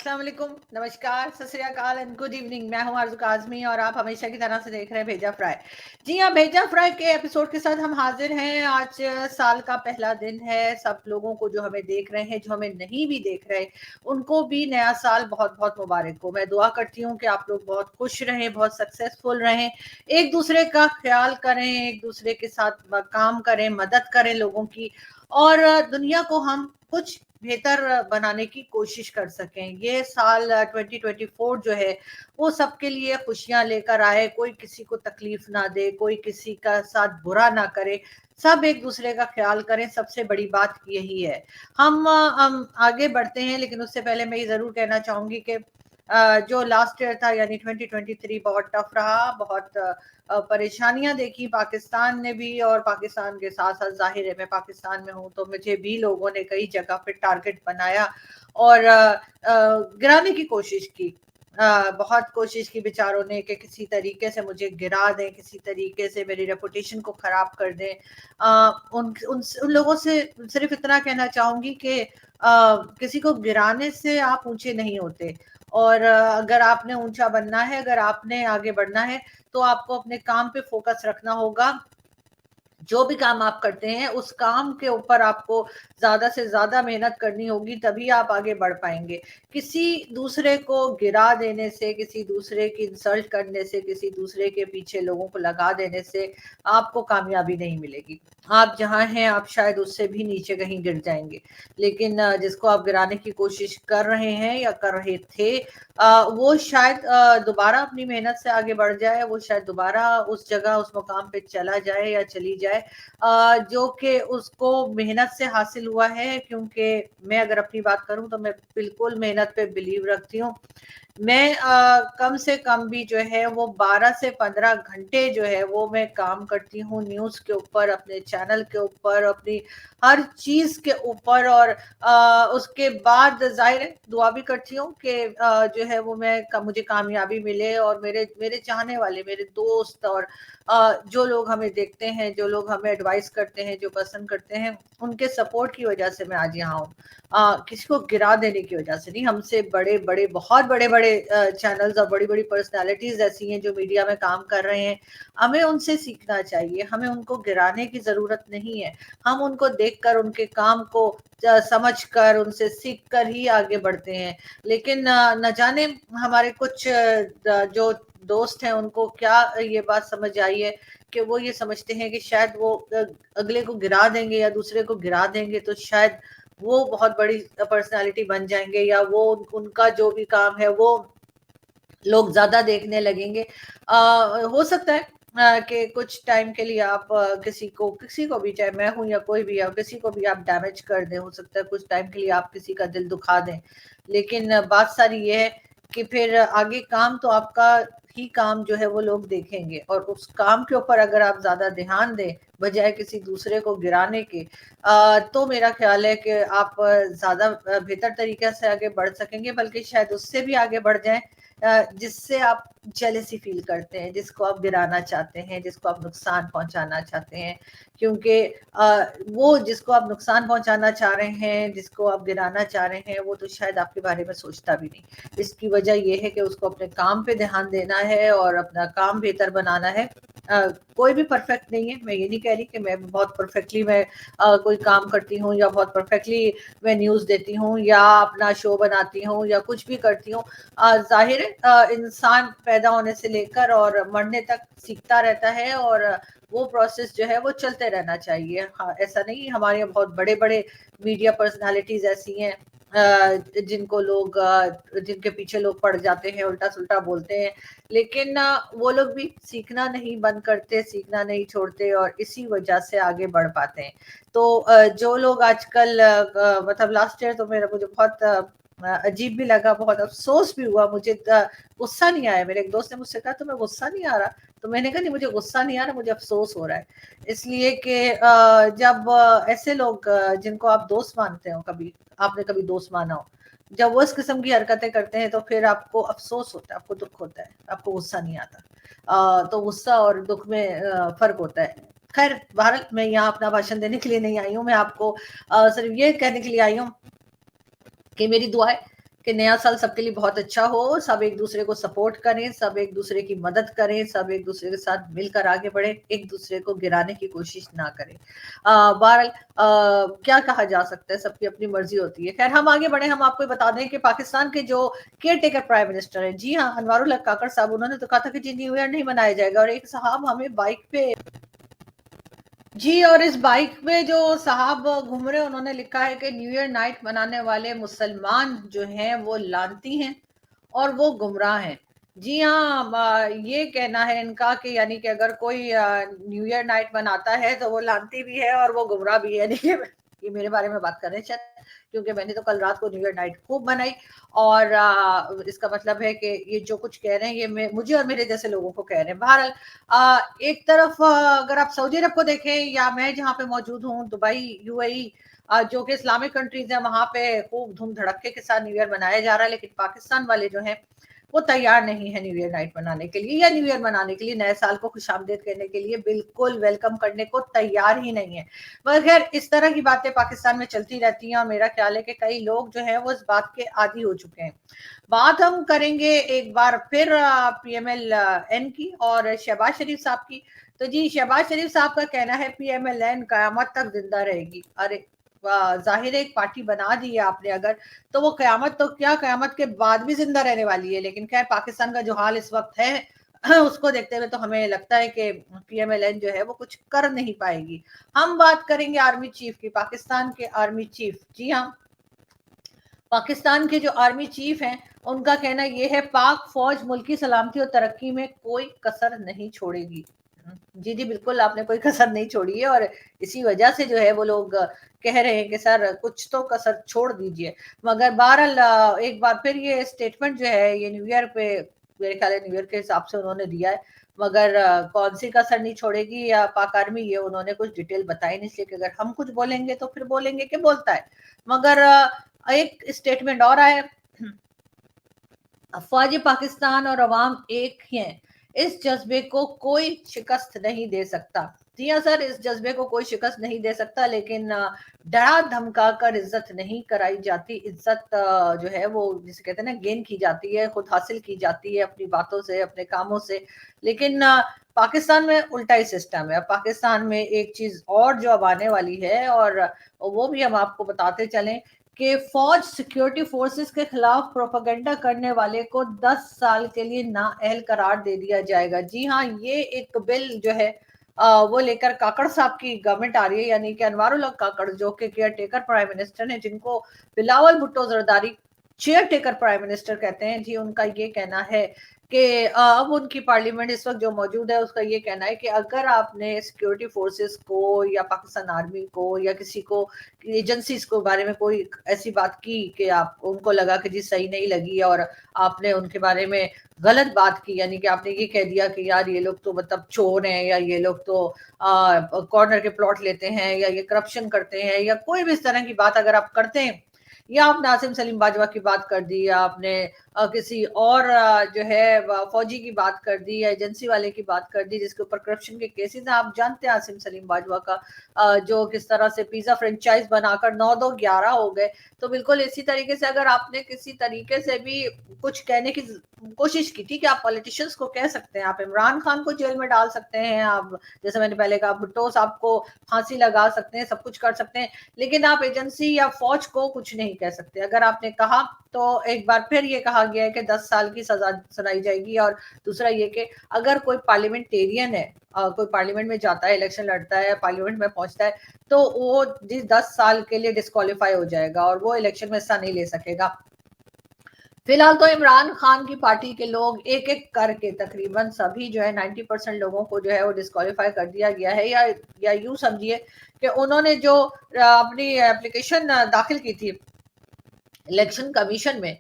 अस्सलाम वालेकुम, नमस्कार, सत श्री अकाल एंड गुड इवनिंग। मैं हूं आरज़ू काज़मी और आप हमेशा की तरह से देख रहे हैं भेजा फ्राई। जी हाँ, भेजा फ्राई के एपिसोड के साथ हम हाजिर हैं। आज साल का पहला दिन है। सब लोगों को जो हमें देख रहे हैं, जो हमें नहीं भी देख रहे, उनको भी नया साल बहुत-बहुत मुबारक हो। मैं दुआ करती हूँ कि आप लोग बहुत खुश रहें, बहुत सक्सेसफुल रहें, एक दूसरे का ख्याल करें, एक दूसरे के साथ काम करें, मदद करें लोगों की, और दुनिया को हम कुछ बेहतर बनाने की कोशिश कर सकें। ये साल 2024 जो है वो सबके लिए खुशियां लेकर आए, कोई किसी को तकलीफ ना दे, कोई किसी का साथ बुरा ना करे, सब एक दूसरे का ख्याल करें। सबसे बड़ी बात यही है। हम आगे बढ़ते हैं, लेकिन उससे पहले मैं ये जरूर कहना चाहूंगी कि जो लास्ट ईयर था यानी 2023 बहुत टफ रहा, बहुत परेशानियां देखी पाकिस्तान ने भी, और पाकिस्तान के साथ साथ जाहिर है मैं पाकिस्तान में हूं तो मुझे भी लोगों ने कई जगह पे टारगेट बनाया और गिराने की कोशिश की। बहुत कोशिश की बेचारों ने कि किसी तरीके से मुझे गिरा दें, किसी तरीके से मेरी रेपुटेशन को खराब कर दें। उन लोगों से सिर्फ इतना कहना चाहूंगी कि किसी को गिराने से आप ऊंचे नहीं होते, और अगर आपने ऊंचा बनना है, अगर आपने आगे बढ़ना है, तो आपको अपने काम पे फोकस रखना होगा। जो भी काम आप करते हैं उस काम के ऊपर आपको ज्यादा से ज्यादा मेहनत करनी होगी, तभी आप आगे बढ़ पाएंगे। किसी दूसरे को गिरा देने से, किसी दूसरे की इंसल्ट करने से, किसी दूसरे के पीछे लोगों को लगा देने से आपको कामयाबी नहीं मिलेगी। आप जहां हैं आप शायद उससे भी नीचे कहीं गिर जाएंगे, लेकिन जिसको आप गिराने की कोशिश कर रहे हैं या कर रहे थे, वो शायद दोबारा अपनी मेहनत से आगे बढ़ जाए, वो शायद दोबारा उस जगह उस मुकाम पे चला जाए या चली जाए जो कि उसको मेहनत से हासिल हुआ है। क्योंकि मैं अगर अपनी बात करूं तो मैं बिल्कुल मेहनत पे बिलीव रखती हूँ। मैं कम से कम भी जो है वो 12 से 15 घंटे जो है वो मैं काम करती हूँ न्यूज़ के ऊपर, अपने चैनल के ऊपर, अपनी हर चीज़ के ऊपर। और उसके बाद जाहिर है दुआ भी करती हूँ कि जो है वो मुझे कामयाबी मिले, और मेरे मेरे चाहने वाले, मेरे दोस्त और जो लोग हमें देखते हैं, जो लोग हमें एडवाइस करते हैं, जो पसंद करते हैं, उनके सपोर्ट की वजह से मैं आज यहाँ हूँ। किसी को गिरा देने की वजह से नहीं। हमसे बड़े बड़े, बहुत बड़े बड़े चैनल्स और बड़ी बड़ी पर्सनालिटीज ऐसी हैं जो मीडिया में काम कर रहे हैं, हमें उनसे सीखना चाहिए। हमें उनको गिराने की जरूरत नहीं है। हम उनको देखकर, उनके काम को समझ कर, उनसे सीख कर ही आगे बढ़ते हैं। लेकिन न जाने हमारे कुछ जो दोस्त हैं उनको क्या ये बात समझ आई है कि वो ये समझते हैं कि शायद वो अगले को गिरा देंगे या दूसरे को गिरा देंगे तो शायद वो बहुत बड़ी पर्सनालिटी बन जाएंगे, या वो उनका जो भी काम है वो लोग ज्यादा देखने लगेंगे। हो सकता है कि कुछ टाइम के लिए आप किसी को भी, चाहे मैं हूं या कोई भी है, किसी को भी आप डैमेज कर दें। हो सकता है कुछ टाइम के लिए आप किसी का दिल दुखा दें, लेकिन बात सारी ये है कि फिर आगे काम तो आपका ही काम जो है वो लोग देखेंगे, और उस काम के ऊपर अगर आप ज्यादा ध्यान दें बजाय किसी दूसरे को गिराने के, तो मेरा ख्याल है कि आप ज्यादा बेहतर तरीके से आगे बढ़ सकेंगे, बल्कि शायद उससे भी आगे बढ़ जाएं जिससे आप जेलसी फील करते हैं, जिसको आप गिराना चाहते हैं, जिसको आप नुकसान पहुंचाना चाहते हैं। क्योंकि वो जिसको आप नुकसान पहुंचाना चाह रहे हैं, जिसको आप गिराना चाह रहे हैं, वो तो शायद आपके बारे में सोचता भी नहीं। इसकी वजह ये है कि उसको अपने काम पे ध्यान देना है और अपना काम बेहतर बनाना है। कोई भी परफेक्ट नहीं है। मैं ये नहीं कह रही कि मैं बहुत परफेक्टली मैं कोई काम करती हूँ, या बहुत परफेक्टली मैं न्यूज़ देती हूँ, या अपना शो बनाती हूँ, या कुछ भी करती हूँ। जाहिर है इंसान पैदा होने से लेकर और मरने तक सीखता रहता है, और वो प्रोसेस जो है वो चलते रहना चाहिए। हाँ, ऐसा नहीं, हमारे यहाँ बहुत बड़े बड़े मीडिया पर्सनालिटीज ऐसी हैं जिनके पीछे लोग पड़ जाते हैं, उल्टा सुल्टा बोलते हैं, लेकिन वो लोग भी सीखना नहीं बंद करते, सीखना नहीं छोड़ते, और इसी वजह से आगे बढ़ पाते हैं। तो जो लोग आजकल मतलब लास्ट ईयर तो मेरा मुझे बहुत अजीब भी लगा, बहुत अफसोस भी हुआ। मुझे गुस्सा नहीं आया। मेरे एक दोस्त ने मुझसे कहा तुम्हें गुस्सा नहीं आ रहा? तो मैंने कहा नहीं, मुझे गुस्सा नहीं आ रहा, मुझे अफसोस हो रहा है। इसलिए कि जब ऐसे लोग जिनको आप दोस्त मानते हो, कभी आपने कभी दोस्त माना हो, जब वो इस किस्म की हरकतें करते हैं तो फिर आपको अफसोस होता है, आपको दुख होता है, आपको गुस्सा नहीं आता। तो गुस्सा और दुख में फर्क होता है। खैर बहरहाल मैं यहाँ अपना भाषण देने के लिए नहीं आई हूँ, मैं आपको सिर्फ ये कहने के लिए आई हूँ कि मेरी दुआ है कि नया साल सबके लिए बहुत अच्छा हो, सब एक दूसरे को सपोर्ट करें, सब एक दूसरे की मदद करें, सब एक दूसरे के साथ मिलकर आगे बढ़े, एक दूसरे को गिराने की कोशिश ना करें। बहरहाल क्या कहा जा सकता है, सबकी अपनी मर्जी होती है। खैर हम आगे बढ़े, हम आपको बता दें कि पाकिस्तान के जो केयर टेकर प्राइम मिनिस्टर हैं, जी हाँ, अनवारुल हक काकड़ साहब, उन्होंने तो कहा था कि जी न्यू ईयर नहीं मनाया जाएगा, और एक साहब हमें बाइक पे जी, और इस बाइक पे जो साहब घूम रहे, उन्होंने लिखा है कि न्यू ईयर नाइट मनाने वाले मुसलमान जो हैं वो लानती हैं और वो गुमराह हैं। जी हाँ, ये कहना है इनका कि यानी कि अगर कोई न्यू ईयर नाइट मनाता है तो वो लानती भी है और वो गुमराह भी है। देखिए, ये मेरे बारे में बात कर रहे हैं शायद, क्योंकि मैंने तो कल रात को न्यू ईयर नाइट खूब मनाई, और इसका मतलब है कि ये जो कुछ कह रहे हैं ये मुझे और मेरे जैसे लोगों को कह रहे हैं। बहरहाल एक तरफ अगर आप सऊदी अरब को देखें, या मैं जहाँ पे मौजूद हूँ, दुबई, यूएई, जो कि इस्लामिक कंट्रीज है, वहां पे खूब धूम धड़के के साथ न्यू ईयर मनाया जा रहा है, लेकिन पाकिस्तान वाले जो हैं वो तैयार नहीं है न्यू ईयर नाइट मनाने के लिए, या न्यू ईयर मनाने के लिए, नए साल को खुशामदीद करने के लिए बिल्कुल वेलकम करने को तैयार ही नहीं है। मगर खैर, इस तरह की बातें पाकिस्तान में चलती रहती हैं, और मेरा ख्याल है कि कई लोग जो है वो इस बात के आदी हो चुके हैं। बात हम करेंगे एक बार फिर पीएमएल एन की और शहबाज शरीफ साहब की। तो जी, शहबाज शरीफ साहब का कहना है पीएमएल एन कयामत तक जिंदा रहेगी। अरे जाहिर है, एक पार्टी बना दी है आपने अगर, तो वो कयामत तो क्या, कयामत के बाद भी जिंदा रहने वाली है। लेकिन खैर, पाकिस्तान का जो हाल इस वक्त है उसको देखते हुए तो हमें लगता है कि पीएमएलएन जो है वो कुछ कर नहीं पाएगी। हम बात करेंगे आर्मी चीफ की, पाकिस्तान के आर्मी चीफ। जी हाँ, पाकिस्तान के जो आर्मी चीफ हैं, उनका कहना यह है, पाक फौज मुल्क की सलामती और तरक्की में कोई कसर नहीं छोड़ेगी। जी जी, बिल्कुल आपने कोई कसर नहीं छोड़ी है, और इसी वजह से जो है वो लोग कह रहे हैं कि सर कुछ तो कसर छोड़ दीजिए। मगर बहरहाल एक बार फिर ये स्टेटमेंट जो है ये न्यू ईयर पे, मेरे ख्याल है न्यू ईयर के हिसाब से उन्होंने दिया है, मगर कौन सी कसर नहीं छोड़ेगी या पाक आर्मी, ये उन्होंने कुछ डिटेल बताई नहीं, इसलिए कि अगर हम कुछ बोलेंगे तो फिर बोलेंगे कि बोलता है। मगर एक स्टेटमेंट और आया, अफवाज पाकिस्तान और अवाम एक ही हैं, इस जज्बे को कोई शिकस्त नहीं दे सकता। जी हाँ सर, इस जज्बे को कोई शिकस्त नहीं दे सकता, लेकिन डरा धमका कर इज्जत नहीं कराई जाती। इज्जत जो है वो जिसे कहते हैं ना, गेन की जाती है, खुद हासिल की जाती है अपनी बातों से, अपने कामों से। लेकिन पाकिस्तान में उल्टा ही सिस्टम है। पाकिस्तान में एक चीज और जो अब आने वाली है, और वो भी हम आपको बताते चलें कि फौज सिक्योरिटी फोर्सेस के खिलाफ प्रोपेगेंडा करने वाले को 10 साल के लिए नाअहल करार दे दिया जाएगा। जी हाँ, ये एक बिल जो है वो लेकर काकड़ साहब की गवर्नमेंट आ रही है, यानी कि अनवारुल हक काकड़, जो कि केयर टेकर प्राइम मिनिस्टर हैं, जिनको Bilawal Bhutto Zardari chair taker prime minister कहते हैं। जी, उनका ये कहना है कि अब उनकी पार्लियामेंट इस वक्त जो मौजूद है, उसका ये कहना है कि अगर आपने सिक्योरिटी फोर्सेस को या पाकिस्तान आर्मी को या किसी को, एजेंसीज को बारे में कोई ऐसी बात की कि आप उनको लगा कि जी सही नहीं लगी, और आपने उनके बारे में गलत बात की, यानी कि आपने ये कह दिया कि यार ये लोग तो मतलब चोर हैं, या ये लोग तो कॉर्नर के प्लॉट लेते हैं, या ये करप्शन करते हैं, या कोई भी इस तरह की बात अगर आप करते हैं, या आपने आसिम सलीम बाजवा की बात कर दी, या आपने किसी और जो है फौजी की बात कर दी, या एजेंसी वाले की बात कर दी जिसके ऊपर करप्शन के केसेस हैं। आप जानते हैं आसिम सलीम बाजवा का जो किस तरह से पिज्जा फ्रेंचाइज बनाकर 9-2-11 हो गए। तो बिल्कुल इसी तरीके से अगर आपने किसी तरीके से भी कुछ कहने की कोशिश की, ठीक है, आप पॉलिटिशियंस को कह सकते हैं, आप इमरान खान को जेल में डाल सकते हैं, आप जैसे मैंने पहले कहा भुट्टो साहब को फांसी लगा सकते हैं, सब कुछ कर सकते हैं, लेकिन आप एजेंसी या फौज को कुछ नहीं कह सकते। अगर आपने कहा तो एक बार फिर ये कहा गया है कि 10 साल की सजा सुनाई जाएगी। और दूसरा ये कि अगर कोई पार्लियामेंटेरियन है, कोई पार्लियामेंट में जाता है, इलेक्शन लड़ता है, पार्लियामेंट में पहुंचता है, तो वो 10 साल के लिए डिस्क्वालीफाई हो जाएगा और वो इलेक्शन में हिस्सा नहीं ले सकेगा। फिलहाल तो इमरान खान की पार्टी के लोग एक एक करके तकरीबन सभी जो है 90% लोगों को जो है वो डिस्क्वालीफाई कर दिया गया है, या यूं समझिए कि उन्होंने जो अपनी एप्लीकेशन दाखिल की थी इलेक्शन कमीशन में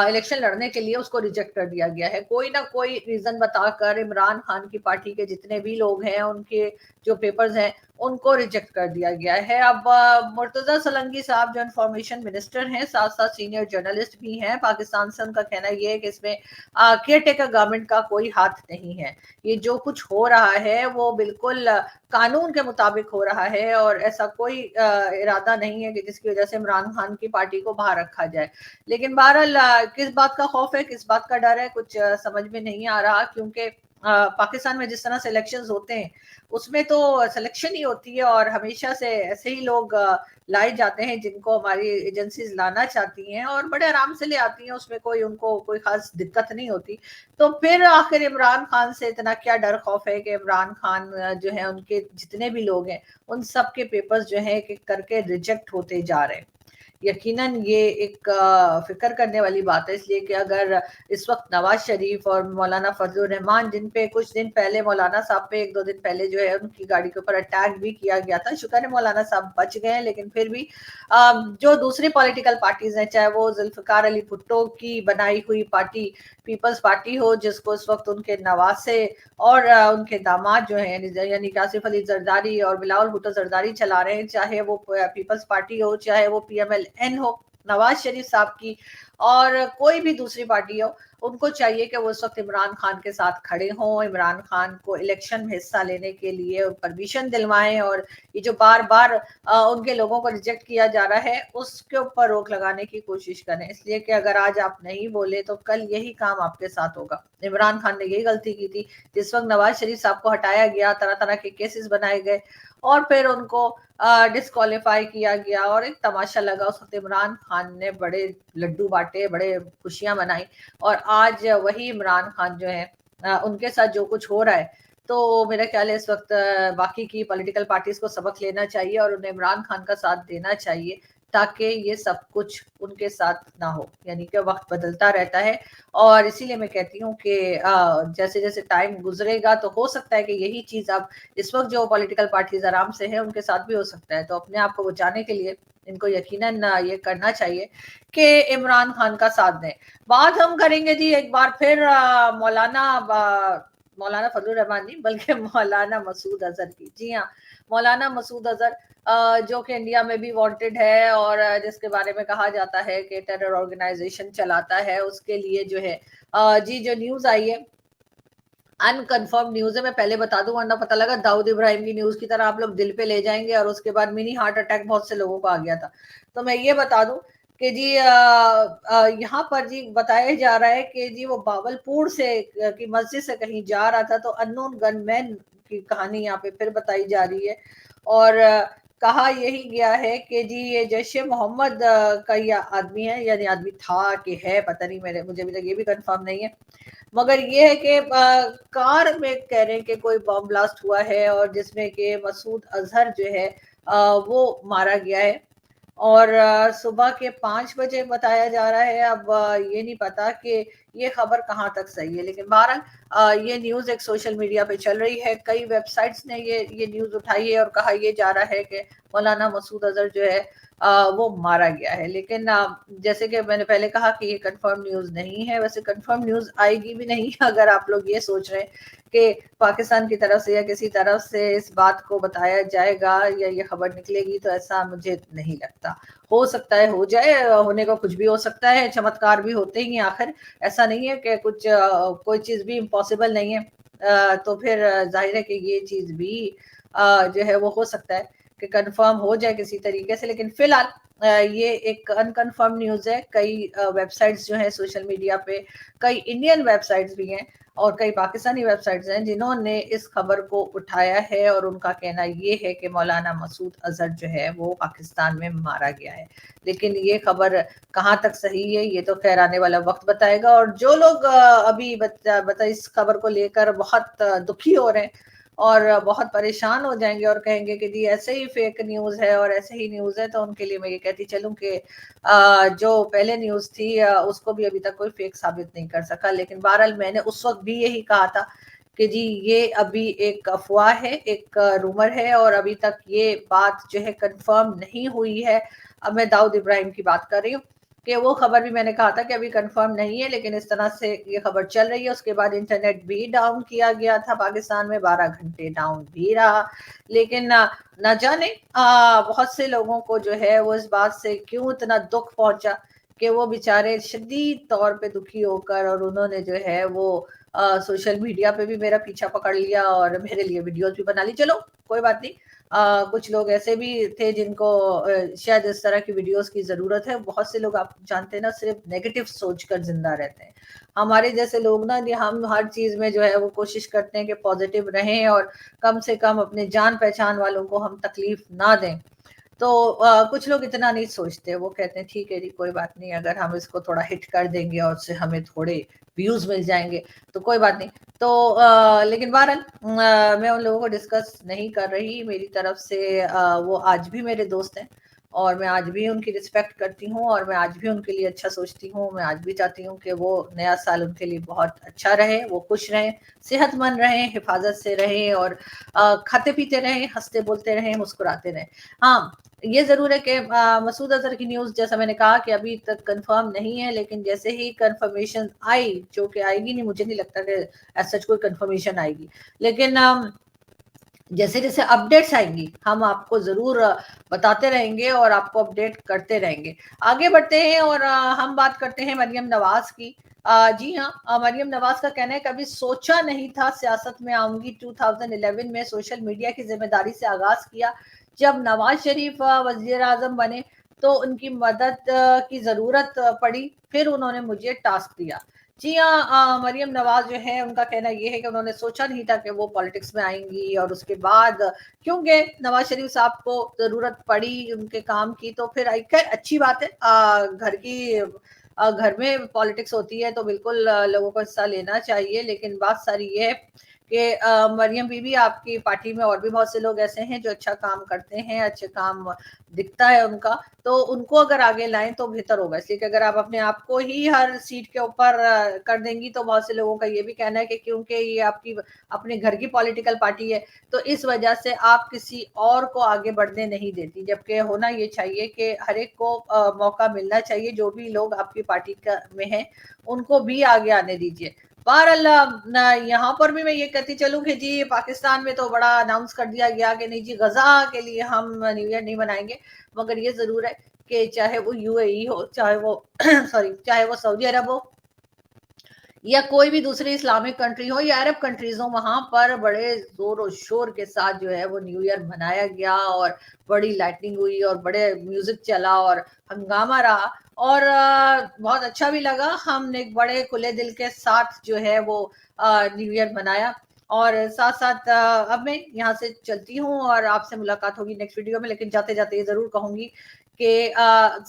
इलेक्शन लड़ने के लिए, उसको रिजेक्ट कर दिया गया है। कोई ना कोई रीजन बताकर इमरान खान की पार्टी के जितने भी लोग हैं, उनके जो पेपर्स हैं उनको रिजेक्ट कर दिया गया है। अब मुर्तजा सलंगी साहब जो इंफॉर्मेशन मिनिस्टर हैं, साथ साथ सीनियर जर्नलिस्ट भी हैं पाकिस्तान से, उनका कहना ये है कि इसमें केयर टेकर गवर्नमेंट का कोई हाथ नहीं है। ये जो कुछ हो रहा है वो बिल्कुल कानून के मुताबिक हो रहा है और ऐसा कोई इरादा नहीं है कि जिसकी वजह से इमरान खान की पार्टी को बाहर रखा जाए। लेकिन बहरहाल किस बात का खौफ है, किस बात का डर है, कुछ समझ में नहीं आ रहा, क्योंकि पाकिस्तान में जिस तरह से इलेक्शंस होते हैं उसमें तो सिलेक्शन ही होती है और हमेशा से ऐसे ही लोग लाए जाते हैं जिनको हमारी एजेंसीज लाना चाहती हैं और बड़े आराम से ले आती हैं, उसमें कोई उनको कोई खास दिक्कत नहीं होती। तो फिर आखिर इमरान खान से इतना क्या डर खौफ है कि इमरान खान जो है उनके जितने भी लोग हैं उन सब के पेपर्स जो है कि करके रिजेक्ट होते जा रहे हैं। यकीनन ये एक फिक्र करने वाली बात है, इसलिए कि अगर इस वक्त नवाज शरीफ और मौलाना फजलुर रहमान, जिन पे कुछ दिन पहले मौलाना साहब पे एक दो दिन पहले जो है उनकी गाड़ी के ऊपर अटैक भी किया गया था, शुक्र है मौलाना साहब बच गए हैं, लेकिन फिर भी जो दूसरी पॉलिटिकल पार्टीज हैं, चाहे वो जुल्फकार अली भुट्टो की बनाई हुई पार्टी पीपल्स पार्टी हो, जिसको इस वक्त उनके नवासे और उनके दामाद जो है यानी आसिफ अली जरदारी और बिलावल भुट्टो जरदारी चला रहे हैं, चाहे वो पीपल्स पार्टी हो, चाहे वो PMLN हो नवाज शरीफ साहब की, और कोई भी दूसरी पार्टी हो, उनको चाहिए कि वो इस वक्त इमरान खान के साथ खड़े हों, इमरान खान को इलेक्शन में हिस्सा लेने के लिए परमिशन दिलवाएं और ये जो बार बार उनके लोगों को रिजेक्ट किया जा रहा है उसके ऊपर रोक लगाने की कोशिश करें, इसलिए कि अगर आज आप नहीं बोले तो कल यही काम आपके साथ होगा। इमरान खान ने यही गलती की थी, जिस वक्त नवाज शरीफ साहब को हटाया गया, तरह तरह के केसेस बनाए गए और फिर उनको डिस्क्वालीफाई किया गया और एक तमाशा लगा। उस वक्त इमरान खान ने बड़े लड्डू बांटे, बड़े खुशियां मनाई, और आज वही इमरान खान जो है उनके साथ जो कुछ हो रहा है, तो मेरा ख्याल है इस वक्त बाकी की पॉलिटिकल पार्टीज को सबक लेना चाहिए और उन्हें इमरान खान का साथ देना चाहिए, ताकि ये सब कुछ उनके साथ ना हो। यानी कि वक्त बदलता रहता है और इसीलिए मैं कहती हूँ कि जैसे जैसे टाइम गुजरेगा तो हो सकता है कि यही चीज अब इस वक्त जो पॉलिटिकल पार्टीज आराम से है उनके साथ भी हो सकता है। तो अपने आप को बचाने के लिए इनको यकीनन ये करना चाहिए कि इमरान खान का साथ दें। बात हम करेंगे जी एक बार फिर मौलाना फजलुर रहमान नहीं बल्कि मौलाना मसूद अजहर की। जी हाँ, मौलाना मसूद अजहर जो कि इंडिया में भी वांटेड है और जिसके बारे में कहा जाता है कि टेरर ऑर्गेनाइजेशन चलाता है, उसके लिए जो है जी जो न्यूज आई है अनकंफर्म न्यूज है, मैं पहले बता दूं वरना पता लगा दाऊद इब्राहिम की न्यूज की तरह आप लोग दिल पे ले जाएंगे और उसके बाद मिनी हार्ट अटैक बहुत से लोगों को आ गया था। तो मैं ये बता दूं कि जी यहाँ पर जी बताया जा रहा है कि जी वो बावलपुर से की मस्जिद से कहीं जा रहा था, तो अननोन गनमैन की कहानी यहाँ पे फिर बताई जा रही है और कहा यही गया है कि जी ये जैश ए मोहम्मद का ये आदमी है, यानी आदमी था कि है पता नहीं, मुझे अभी तक ये भी कंफर्म नहीं है, मगर ये है कि कार में कह रहे हैं कि कोई बम ब्लास्ट हुआ है और जिसमें कि मसूद अजहर जो है वो मारा गया है और सुबह के 5 बजे बताया जा रहा है। अब ये नहीं पता कि ये खबर कहाँ तक सही है, लेकिन बहरहाल ये न्यूज एक सोशल मीडिया पे चल रही है, कई वेबसाइट्स ने ये न्यूज उठाई है और कहा ये जा रहा है कि मौलाना मसूद अजहर जो है वो मारा गया है। लेकिन जैसे कि मैंने पहले कहा कि ये कंफर्म न्यूज नहीं है, वैसे कंफर्म न्यूज आएगी भी नहीं अगर आप लोग ये सोच रहे हैं कि पाकिस्तान की तरफ से या किसी तरफ से इस बात को बताया जाएगा या ये खबर निकलेगी, तो ऐसा मुझे नहीं लगता। हो सकता है हो जाए, होने को कुछ भी हो सकता है, चमत्कार भी होते ही आखिर, ऐसा नहीं है कि कुछ कोई चीज भी इम्पॉसिबल नहीं है। तो फिर जाहिर है कि ये चीज भी जो है वो हो सकता है कि कंफर्म हो जाए किसी तरीके से, लेकिन फिलहाल ये एक अनकंफर्म न्यूज है। कई वेबसाइट्स जो है सोशल मीडिया पे, कई इंडियन वेबसाइट्स भी हैं और कई पाकिस्तानी वेबसाइट्स हैं जिन्होंने इस खबर को उठाया है और उनका कहना ये है कि मौलाना मसूद अजहर जो है वो पाकिस्तान में मारा गया है। लेकिन ये खबर कहाँ तक सही है ये तो खैर आने वाला वक्त बताएगा। और जो लोग अभी बता इस खबर को लेकर बहुत दुखी हो रहे हैं और बहुत परेशान हो जाएंगे और कहेंगे कि जी ऐसे ही फेक न्यूज है और ऐसे ही न्यूज है, तो उनके लिए मैं ये कहती चलूं कि जो पहले न्यूज थी उसको भी अभी तक कोई फेक साबित नहीं कर सका। लेकिन बहरहाल मैंने उस वक्त भी यही कहा था कि जी ये अभी एक अफवाह है, एक रूमर है और अभी तक ये बात जो है कंफर्म नहीं हुई है। अब मैं दाऊद इब्राहिम की बात कर रही हूँ कि वो खबर भी मैंने कहा था कि अभी कंफर्म नहीं है, लेकिन इस तरह से ये खबर चल रही है। उसके बाद इंटरनेट भी डाउन किया गया था पाकिस्तान में, 12 घंटे डाउन भी रहा। लेकिन न जाने बहुत से लोगों को जो है वो इस बात से क्यों इतना दुख पहुंचा कि वो बेचारे शदीद तौर पे दुखी होकर, और उन्होंने जो है वो सोशल मीडिया पे भी मेरा पीछा पकड़ लिया और मेरे लिए वीडियोस भी बना ली। चलो कोई बात नहीं, कुछ लोग ऐसे भी थे जिनको शायद इस तरह की वीडियोस की जरूरत है। बहुत से लोग आप जानते हैं ना, सिर्फ नेगेटिव सोच कर जिंदा रहते हैं। हमारे जैसे लोग ना, हम हर चीज में जो है वो कोशिश करते हैं कि पॉजिटिव रहें और कम से कम अपने जान पहचान वालों को हम तकलीफ ना दें। तो कुछ लोग इतना नहीं सोचते, वो कहते हैं ठीक है जी कोई बात नहीं, अगर हम इसको थोड़ा हिट कर देंगे और उससे हमें थोड़े व्यूज मिल जाएंगे तो कोई बात नहीं। तो लेकिन बहरहाल मैं उन लोगों को डिस्कस नहीं कर रही। मेरी तरफ से वो आज भी मेरे दोस्त हैं और मैं आज भी उनकी रिस्पेक्ट करती हूँ और मैं आज भी उनके लिए अच्छा सोचती हूँ। मैं आज भी चाहती हूँ कि वो नया साल उनके लिए बहुत अच्छा रहे, वो खुश रहें, सेहतमंद रहें, हिफाजत से रहें और खाते पीते रहें, हंसते बोलते रहें, मुस्कुराते रहें। हाँ, ये जरूर है कि मसूद अजहर की न्यूज, जैसा मैंने कहा कि अभी तक कंफर्म नहीं है, लेकिन जैसे ही कंफर्मेशन आई, जो कि आएगी नहीं, मुझे नहीं लगता कि ऐसा कोई कंफर्मेशन आएगी, लेकिन जैसे जैसे अपडेट्स आएंगी हम आपको जरूर बताते रहेंगे और आपको अपडेट करते रहेंगे। आगे बढ़ते हैं और हम बात करते हैं मरियम नवाज की। जी हाँ, मरियम नवाज का कहना है कभी सोचा नहीं था सियासत में आऊंगी। 2011 में सोशल मीडिया की जिम्मेदारी से आगाज किया। जब नवाज शरीफ वजीर आजम बने तो उनकी मदद की जरूरत पड़ी, फिर उन्होंने मुझे टास्क दिया। जी हाँ, मरियम नवाज जो है उनका कहना ये है कि उन्होंने सोचा नहीं था कि वो पॉलिटिक्स में आएंगी, और उसके बाद क्योंकि नवाज शरीफ साहब को जरूरत पड़ी उनके काम की तो फिर आई। खैर अच्छी बात है, घर में पॉलिटिक्स होती है तो बिल्कुल लोगों को हिस्सा लेना चाहिए। लेकिन बात सारी ये है कि मरियम बीबी, आपकी पार्टी में और भी बहुत से लोग ऐसे हैं जो अच्छा काम करते हैं, अच्छे काम दिखता है उनका, तो उनको अगर आगे लाएं तो बेहतर होगा। इसलिए कि अगर आप अपने आप को ही हर सीट के ऊपर कर देंगी तो बहुत से लोगों का ये भी कहना है कि क्योंकि ये आपकी अपने घर की पॉलिटिकल पार्टी है तो इस वजह से आप किसी और को आगे बढ़ने नहीं देती, जबकि होना ये चाहिए कि हर एक को मौका मिलना चाहिए। जो भी लोग आपकी पार्टी में हैं उनको भी आगे आने दीजिए। बहरहाल यहाँ पर भी मैं ये कहती चलूं कि जी पाकिस्तान में तो बड़ा अनाउंस कर दिया गया कि नहीं जी, गजा के लिए हम न्यू ईयर नहीं मनाएंगे। मगर ये जरूर है कि चाहे वो यूएई हो, चाहे वो सॉरी, चाहे वो सऊदी अरब हो या कोई भी दूसरी इस्लामिक कंट्री हो या अरब कंट्रीज हो, वहां पर बड़े जोर और शोर के साथ जो है वो न्यू ईयर मनाया गया और बड़ी लाइटनिंग हुई और बड़े म्यूजिक चला और हंगामा रहा और बहुत अच्छा भी लगा। हमने एक बड़े खुले दिल के साथ जो है वो न्यू ईयर मनाया। और साथ साथ अब मैं यहाँ से चलती हूँ और आपसे मुलाकात होगी नेक्स्ट वीडियो में। लेकिन जाते जाते ये जरूर कहूंगी कि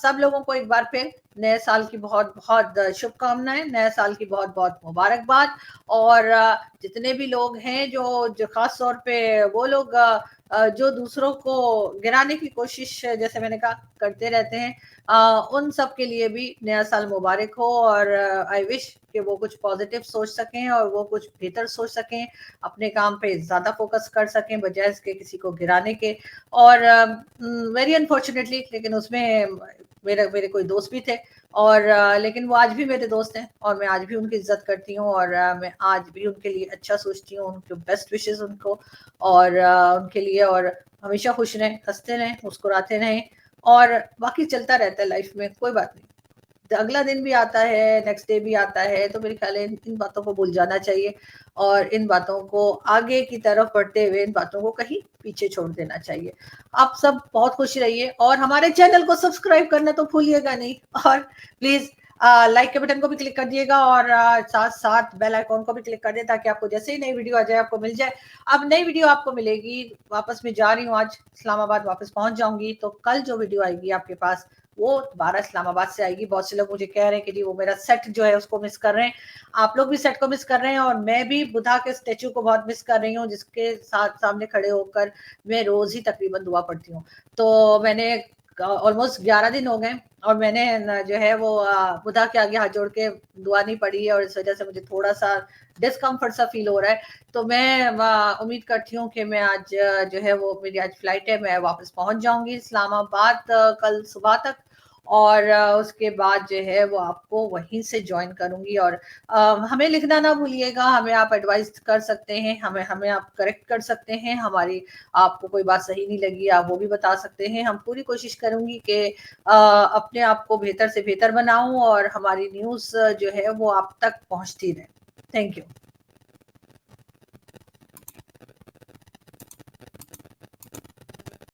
सब लोगों को एक बार फिर नए साल की बहुत बहुत शुभकामनाएं, नए साल की बहुत बहुत मुबारकबाद। और जितने भी लोग हैं जो खास तौर पे वो लोग जो दूसरों को गिराने की कोशिश, जैसे मैंने कहा, करते रहते हैं, उन सब के लिए भी नया साल मुबारक हो। और आई विश कि वो कुछ पॉजिटिव सोच सकें और वो कुछ बेहतर सोच सकें, अपने काम पे ज्यादा फोकस कर सकें बजाय इसके किसी को गिराने के। और वेरी अनफॉर्चुनेटली, लेकिन उसमें मेरे मेरे कोई दोस्त भी थे और लेकिन वो आज भी मेरे दोस्त हैं और मैं आज भी उनकी इज्जत करती हूँ और मैं आज भी उनके लिए अच्छा सोचती हूँ, उनके बेस्ट विशेस उनको और उनके लिए। और हमेशा खुश रहें, हंसते रहें, मुस्कुराते रहें और बाकी चलता रहता है लाइफ में, कोई बात नहीं। अगला दिन भी आता है, नेक्स्ट डे भी आता है, तो मेरे ख्याल है इन बातों को भूल जाना चाहिए और इन बातों को आगे की तरफ बढ़ते हुए इन बातों को कहीं पीछे छोड़ देना चाहिए। आप सब बहुत खुश रहिए और हमारे चैनल को सब्सक्राइब करना तो भूलिएगा नहीं। और प्लीज लाइक के बटन को भी क्लिक कर दिएगा और साथ साथ बेल आइकॉन को भी क्लिक कर दे ताकि आपको जैसे ही नई वीडियो आ जाए आपको मिल जाए। अब नई वीडियो आपको मिलेगी, वापस में जा रही हूँ, आज इस्लामाबाद वापस पहुंच जाऊंगी, तो कल जो वीडियो आएगी आपके पास वो 12 इस्लामाबाद से आएगी। बहुत से लोग मुझे कह रहे हैं कि जी वो मेरा सेट जो है उसको मिस कर रहे हैं। आप लोग भी सेट को मिस कर रहे हैं और मैं भी बुद्धा के स्टेचू को बहुत मिस कर रही हूँ, जिसके साथ सामने खड़े होकर मैं रोज ही तकरीबन दुआ पढ़ती हूँ। तो मैंने ऑलमोस्ट 11 दिन हो गए और मैंने जो है वो बुद्धा के आगे हाथ जोड़ के दुआ नहीं पढ़ी है और इस वजह से मुझे थोड़ा सा डिस्कम्फर्ट सा फील हो रहा है। तो मैं उम्मीद करती हूँ कि मैं आज जो है वो मेरी आज फ्लाइट है, मैं वापस पहुंच जाऊंगी इस्लामाबाद कल सुबह तक। और उसके बाद जो है वो आपको वहीं से ज्वाइन करूंगी। और हमें लिखना ना भूलिएगा, हमें आप एडवाइस कर सकते हैं, हमें हमें आप करेक्ट कर सकते हैं, हमारी आपको कोई बात सही नहीं लगी आप वो भी बता सकते हैं। हम पूरी कोशिश करूंगी कि अपने आप को बेहतर से बेहतर बनाऊं और हमारी न्यूज़ जो है वो आप तक पहुंचती रहे। Thank you.